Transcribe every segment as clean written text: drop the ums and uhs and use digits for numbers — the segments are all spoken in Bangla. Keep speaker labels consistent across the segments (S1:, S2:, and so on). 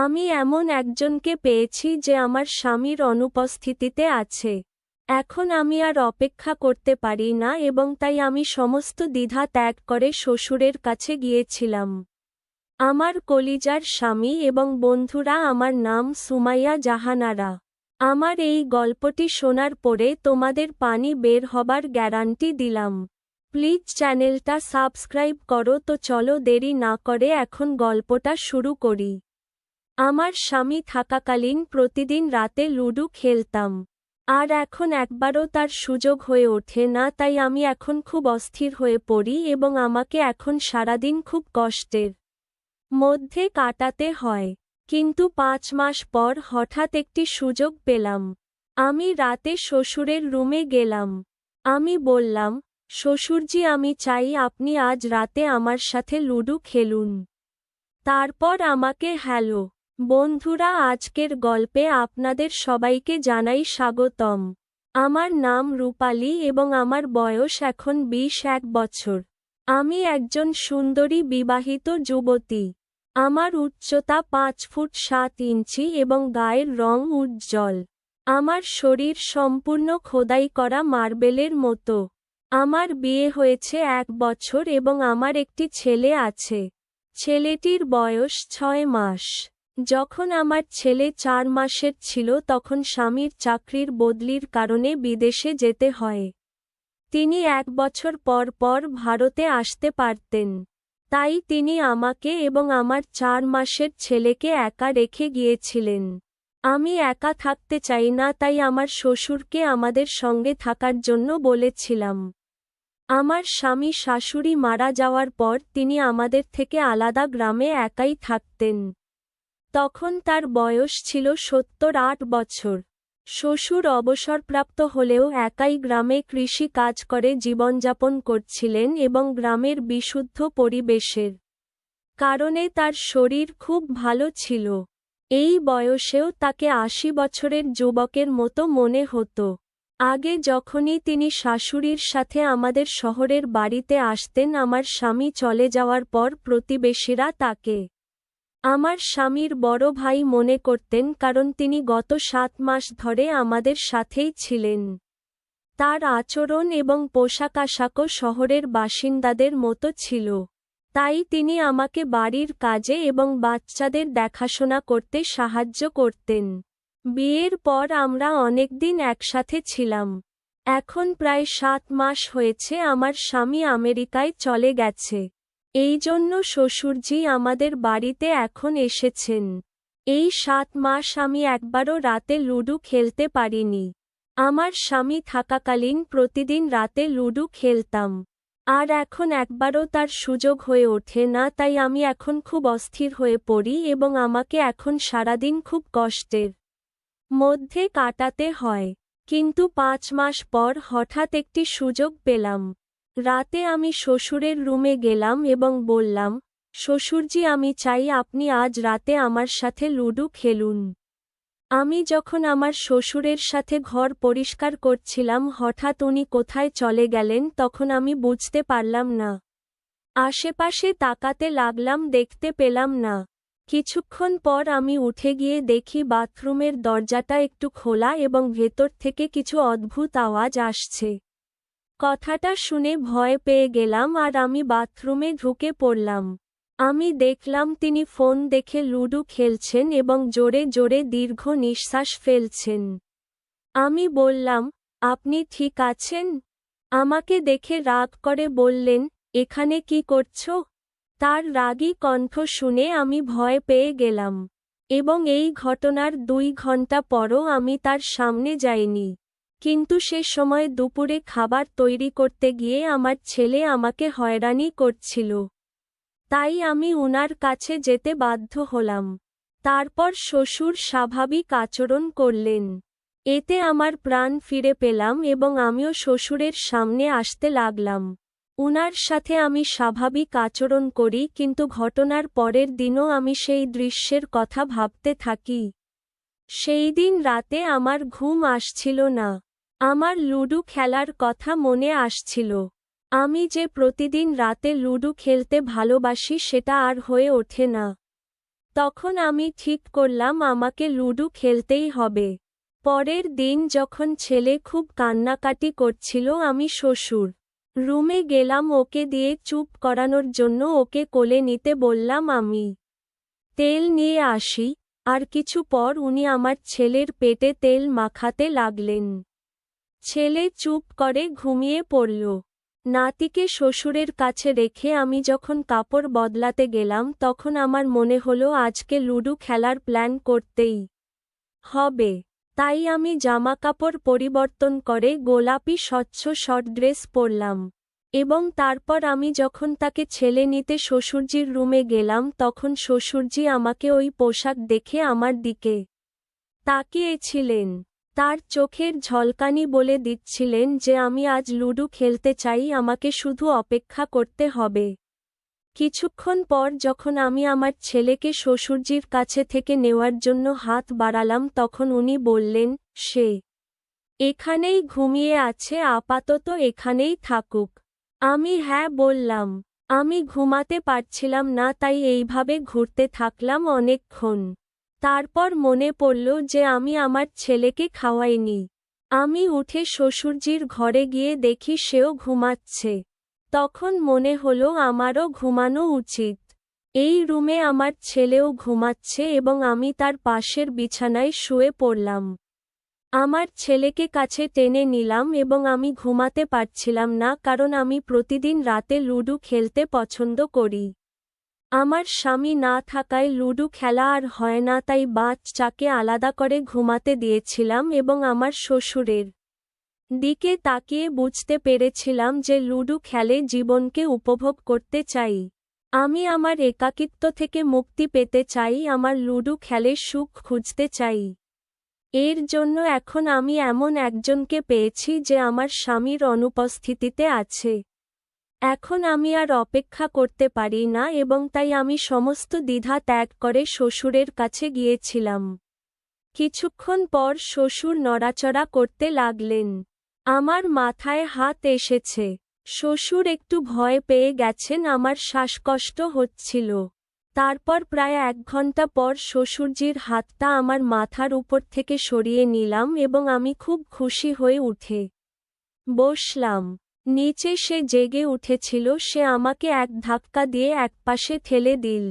S1: আমি এমন একজনকে পেয়েছি যে আমার স্বামীর অনুপস্থিতিতে আছে। এখন আমি আর অপেক্ষা করতে পারি না এবং তাই আমি সমস্ত দ্বিধা ত্যাগ করে শ্বশুরের কাছে গিয়েছিলাম। আমার কলিজার স্বামী এবং বন্ধুরা, আমার নাম সুমাইয়া জাহানারা। আমার এই গল্পটি শোনার পরে তোমাদের পানি বের হবার গ্যারান্টি দিলাম। প্লিজ চ্যানেলটা সাবস্ক্রাইব করো। তো চলো দেরি না করে এখন গল্পটা শুরু করি। আমার স্বামী থাকাকালীন প্রতিদিন রাতে লুডো খেলতাম। আর এখন একবারও তার সুযোগ হয়ে ওঠে না, তাই আমি এখন খুব অস্থির হয়ে পড়ি এবং আমাকে এখন সারাদিন খুব কষ্টের মধ্যে কাটাতে হয়। কিন্তু 5 মাস পর হঠাৎ একটি সুযোগ পেলাম। আমি রাতে শ্বশুরের রুমে গেলাম। আমি বললাম, শ্বশুরজি, আমি চাই আপনি আজ রাতে আমার সাথে লুডো খেলুন। তারপর আমাকে হ্যালো বন্ধুরা, আজকের গল্পে আপনাদের সবাইকে জানাই স্বাগতম। আমার নাম রূপালী এবং আমার বয়স এখন 21 বছর। আমি একজন সুন্দরী বিবাহিত যুবতী। আমার উচ্চতা 5 ফুট 7 ইঞ্চি এবং গায়ের রং উজ্জ্বল। আমার শরীর সম্পূর্ণ খোদাই করা মার্বেলের মতো। আমার বিয়ে হয়েছে 1 বছর এবং আমার একটি ছেলে আছে। ছেলেটির বয়স 6 মাস। যখন আমার ছেলে 4 মাসের ছিল তখন স্বামীর চাকরির বদলির কারণে বিদেশে যেতে হয়। তিনি 1 বছর পর পর ভারতে আসতে পারতেন। তাই তিনি আমাকে এবং আমার 4 মাসের ছেলেকে একা রেখে গিয়েছিলেন। আমি একা থাকতে চাই না, তাই আমার শ্বশুরকে আমাদের সঙ্গে থাকার জন্য বলেছিলাম। আমার স্বামী শাশুড়ি মারা যাওয়ার পর তিনি আমাদের থেকে আলাদা গ্রামে একাই থাকতেন। তখন তার বয়স ছিল 78 বছর। শ্বশুর অবসরপ্রাপ্ত হলেও একাই গ্রামে কৃষি কাজ করে জীবনযাপন করছিলেন এবং গ্রামের বিশুদ্ধ পরিবেশের কারণে তার শরীর খুব ভালো ছিল। এই বয়সেও তাকে 80 বছরের যুবকের মতো মনে হতো। আগে যখনই তিনি শাশুড়ির সাথে আমাদের শহরের বাড়িতে আসতেন, আমার স্বামী চলে যাওয়ার পর প্রতিবেশীরা তাকে আমার স্বামীর বড় ভাই মনে করতেন, কারণ তিনি গত 7 মাস ধরে আমাদের সাথেই ছিলেন। তার আচরণ এবং পোশাক-আশাকও শহরের বাসিন্দাদের মতো ছিল। তাই তিনি আমাকে বাড়ির কাজে এবং বাচ্চাদের দেখাশোনা করতে সাহায্য করতেন। বিয়ের পর আমরা অনেকদিন একসাথে ছিলাম। এখন প্রায় 7 মাস হয়েছে আমার স্বামী আমেরিকায় চলে গেছে। এই জন্য শ্বশুরজি আমাদের বাড়িতে এখন এসেছেন। এই 7 মাস আমি একবারও রাতে লুডো খেলতে পারিনি। আমার স্বামী থাকাকালীন প্রতিদিন রাতে লুডো খেলতাম। আর এখন একবারও তার সুযোগ হয়ে ওঠে না, তাই আমি এখন খুব অস্থির হয়ে পড়ি এবং আমাকে এখন সারাদিন খুব কষ্টের মধ্যে কাটাতে হয়। কিন্তু 5 মাস পর হঠাৎ একটি সুযোগ পেলাম। রাতে আমি শ্বশুরের রুমে গেলাম এবং বললাম, শ্বশুরজি, আমি চাই আপনি আজ রাতে আমার সাথে লুডো খেলুন। আমি যখন আমার শ্বশুরের সাথে ঘর পরিষ্কার করছিলাম, হঠাৎ উনি কোথায় চলে গেলেন তখন আমি বুঝতে পারলাম না। আশেপাশে তাকাতে লাগলাম, দেখতে পেলাম না। কিছুক্ষণ পর আমি উঠে গিয়ে দেখি বাথরুমের দরজাটা একটু খোলা এবং ভেতর থেকে কিছু অদ্ভুত আওয়াজ আসছে। কথাটা শুনে ভয় পেয়ে গেলাম আর আমি বাথরুমে ঢুকে পড়লাম। আমি দেখলাম তিনি ফোন দেখে লুডো খেলছেন এবং জোরে জোরে দীর্ঘ নিঃশ্বাস ফেলছেন। আমি বললাম, আপনি ঠিক আছেন? আমাকে দেখে রাগ করে বললেন, এখানে কি করছো? তার রাগী কণ্ঠ শুনে আমি ভয় পেয়ে গেলাম এবং এই ঘটনার 2 ঘন্টা পরও আমি তার সামনে যাইনি। কিন্তু সে সময় দুপুরে খাবার তৈরি করতে গিয়ে আমার ছেলে আমাকে হয়রানি করছিল। তাই আমি উনার কাছে যেতে বাধ্য হলাম। তারপর শ্বশুর স্বাভাবিক আচরণ করলেন। এতে আমার প্রাণ ফিরে পেলাম এবং আমিও শ্বশুরের সামনে আসতে লাগলাম। উনার সাথে আমি স্বাভাবিক আচরণ করি, কিন্তু ঘটনার পরের দিনও আমি সেই দৃশ্যের কথা ভাবতে থাকি। সেই দিন রাতে আমার ঘুম আসছিল না। আমার লুডো খেলার কথা মনে আসছিল। আমি যে প্রতিদিন রাতে লুডো খেলতে ভালোবাসি সেটা আর হয়ে ওঠে না। তখন আমি ঠিক করলাম আমাকে লুডো খেলতেই হবে। পরের দিন যখন ছেলে খুব কান্নাকাটি করছিল আমি শ্বশুর রুমে গেলাম ওকে দিয়ে চুপ করানোর জন্য ওকে কোলে নিতে বললাম আমি তেল নিয়ে আসি, আর কিছু পর উনি আমার ছেলের পেটে তেল মাখাতে লাগলেন। ছেলে চুপ করে ঘুমিয়ে পড়ল। নাতিকে শ্বশুরের কাছে রেখে আমি যখন কাপড় বদলাতে গেলাম তখন আমার মনে হলো আজকে লুডো খেলার প্ল্যান করতেই হবে। তাই আমি জামাকাপড় পরিবর্তন করে গোলাপি স্বচ্ছ শর্ট ড্রেস পরলাম এবং তারপর আমি যখন তাকে ছেলে নিতে শ্বশুরজির রুমে গেলাম তখন শ্বশুরজি আমাকে ওই পোশাক দেখে আমার দিকে তাকিয়েছিলেন। তার চোখের ঝলকানি বলে দিচ্ছিলেন যে আমি আজ লুডো খেলতে চাই, আমাকে শুধু অপেক্ষা করতে হবে। কিছুক্ষণ পর যখন আমি আমার ছেলেকে শ্বশুরজির কাছে থেকে নেওয়ার জন্য হাত বাড়ালাম তখন উনি বললেন, সে এখানেই ঘুমিয়ে আছে, আপাতত এখানেই থাকুক। আমি হ্যাঁ বললাম। আমি ঘুমাতে পারছিলাম না, তাই এইভাবে ঘুরতে থাকলাম অনেকক্ষণ। তারপর মনে পড়ল যে আমি আমার ছেলেকে খাওয়াইনি। আমি উঠে শ্বশুরজির ঘরে গিয়ে দেখি সেও ঘুমাচ্ছে। তখন মনে হলো আমারও ঘুমানো উচিত। এই রুমে আমার ছেলেও ঘুমাচ্ছে এবং আমি তার পাশের বিছানায় শুয়ে পড়লাম। আমার ছেলেকে কাছে টেনে নিলাম এবং আমি ঘুমাতে পারছিলাম না কারণ আমি প্রতিদিন রাতে লুডো খেলতে পছন্দ করি। আমার স্বামী না থাকায় লুডো খেলা আর হয় না, তাই বাচ্চাকে আলাদা করে ঘুমাতে দিয়েছিলাম এবং আমার শ্বশুরের দিকে তাকিয়ে বুঝতে পেরেছিলাম যে লুডো খেলে জীবনকে উপভোগ করতে চাই। আমি আমার একাকিত্ব থেকে মুক্তি পেতে চাই, আমার লুডো খেলে সুখ খুঁজতে চাই। এর জন্য এখন আমি এমন একজনকে পেয়েছি যে আমার স্বামীর অনুপস্থিতিতে আছে। এখন আমি আর অপেক্ষা করতে পারি না এবং তাই আমি সমস্ত দ্বিধা ত্যাগ করে শ্বশুরের কাছে গিয়েছিলাম। কিছুক্ষণ পর শ্বশুর নড়াচড়া করতে লাগলেন। আমার মাথায় হাত এসেছে। শ্বশুর একটু ভয় পেয়ে গেছেন, আমার শ্বাসকষ্ট হচ্ছিল। তারপর প্রায় 1 ঘন্টা পর শ্বশুরজির হাতটা আমার মাথার উপর থেকে সরিয়ে নিলাম এবং আমি খুব খুশি হয়ে উঠে বসলাম। নিচে সে জেগে উঠেছিল, সে আমাকে এক ধাক্কা দিয়ে একপাশে ঠেলে দিল।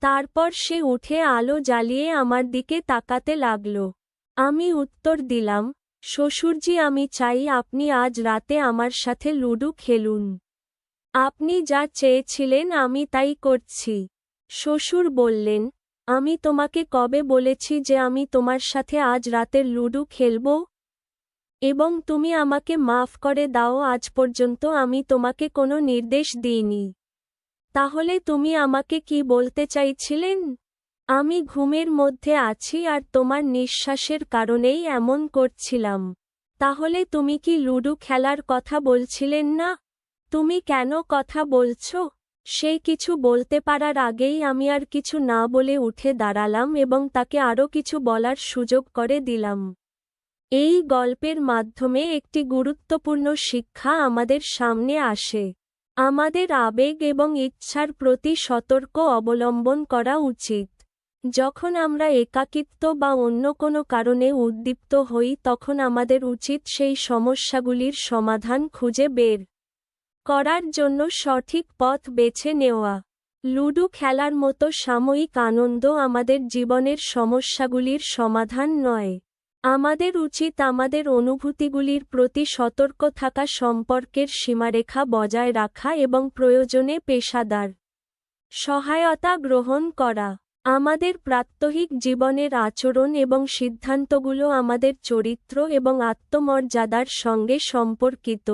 S1: তারপর সে উঠে আলো জ্বালিয়ে আমার দিকে তাকাতে লাগল। আমি উত্তর দিলাম, শ্বশুরজি, আমি চাই আপনি আজ রাতে আমার সাথে লুডো খেলুন। আপনি যা চেয়েছিলেন আমি তাই করছি। শ্বশুর বললেন, আমি তোমাকে কবে বলেছি যে আমি তোমার সাথে আজ রাতের লুডো খেলব? এবং তুমি আমাকে মাফ করে দাও, আজ পর্যন্ত আমি তোমাকে কোনো নির্দেশ দিইনি। তাহলে তুমি আমাকে কি বলতে চাইছিলেন? আমি ঘুমের মধ্যে আছি আর তোমার নিঃশ্বাসের কারণেই এমন করছিলাম। তাহলে তুমি কি লুডো খেলার কথা বলছিলেন না? তুমি কেন কথা বলছো? সে কিছু বলতে পারার আগেই আমি আর কিছু না বলে উঠে দাঁড়ালাম এবং তাকে আরও কিছু বলার সুযোগ করে দিলাম। এই গল্পের মাধ্যমে একটি গুরুত্বপূর্ণ শিক্ষা আমাদের সামনে আসে। আমাদের আবেগ এবং ইচ্ছার প্রতি সতর্ক অবলম্বন করা উচিত। যখন আমরা একাকিত্ব বা অন্য কোনো কারণে উদ্দীপ্ত হই তখন আমাদের উচিত সেই সমস্যাগুলির সমাধান খুঁজে বের করার জন্য সঠিক পথ বেছে নেওয়া। লুডো খেলার মতো সাময়িক আনন্দ আমাদের জীবনের সমস্যাগুলির সমাধান নয়। আমাদের উচিত আমাদের অনুভূতিগুলির প্রতি সতর্ক থাকা, সম্পর্কের সীমারেখা বজায় রাখা এবং প্রয়োজনে পেশাদার সহায়তা গ্রহণ করা। আমাদের প্রাত্যহিক জীবনের আচরণ এবং সিদ্ধান্তগুলো আমাদের চরিত্র এবং আত্মমর্যাদার সঙ্গে সম্পর্কিত।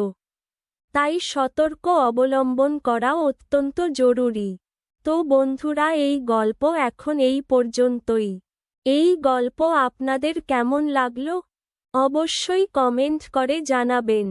S1: তাই সতর্ক অবলম্বন করা অত্যন্ত জরুরি। তো বন্ধুরা, এই গল্প এখন এই পর্যন্তই। এই গল্প আপনাদের কেমন লাগলো? অবশ্যই কমেন্ট করে জানাবেন।